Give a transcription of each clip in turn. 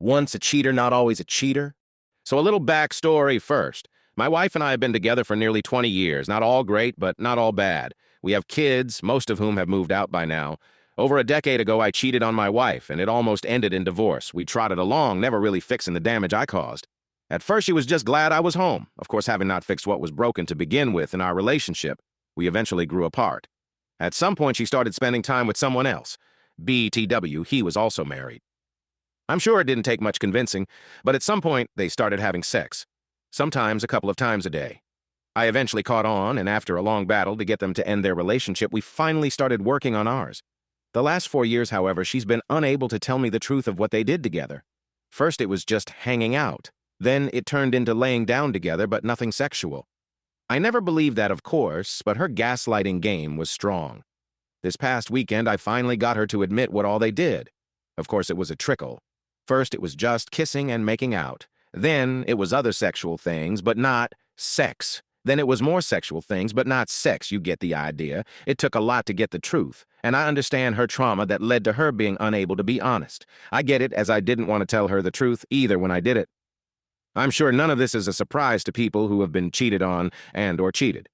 Once a cheater, not always a cheater. So a little backstory first. My wife and I have been together for nearly 20 years. Not all great, but not all bad. We have kids, most of whom have moved out by now. Over a decade ago, I cheated on my wife, and it almost ended in divorce. We trotted along, never really fixing the damage I caused. At first, she was just glad I was home. Of course, having not fixed what was broken to begin with in our relationship, we eventually grew apart. At some point, she started spending time with someone else. BTW, he was also married. I'm sure it didn't take much convincing, but at some point, they started having sex. Sometimes a couple of times a day. I eventually caught on, and after a long battle to get them to end their relationship, we finally started working on ours. The last 4 years, however, she's been unable to tell me the truth of what they did together. First, it was just hanging out. Then it turned into laying down together, but nothing sexual. I never believed that, of course, but her gaslighting game was strong. This past weekend, I finally got her to admit what all they did. Of course, it was a trickle. First, it was just kissing and making out. Then, it was other sexual things, but not sex. Then it was more sexual things, but not sex. You get the idea. It took a lot to get the truth, and I understand her trauma that led to her being unable to be honest. I get it, as I didn't want to tell her the truth either when I did it. I'm sure none of this is a surprise to people who have been cheated on and/or cheated.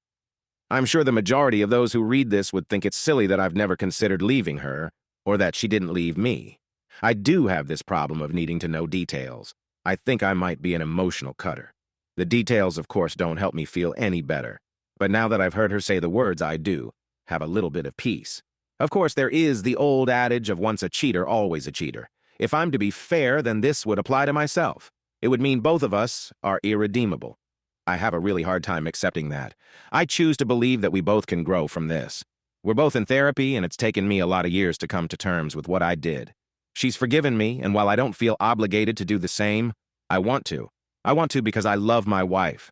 I'm sure the majority of those who read this would think it's silly that I've never considered leaving her, or that she didn't leave me. I do have this problem of needing to know details. I think I might be an emotional cutter. The details, of course, don't help me feel any better. But now that I've heard her say the words, I do have a little bit of peace. Of course, there is the old adage of once a cheater, always a cheater. If I'm to be fair, then this would apply to myself. It would mean both of us are irredeemable. I have a really hard time accepting that. I choose to believe that we both can grow from this. We're both in therapy, and it's taken me a lot of years to come to terms with what I did. She's forgiven me, and while I don't feel obligated to do the same, I want to. I want to because I love my wife.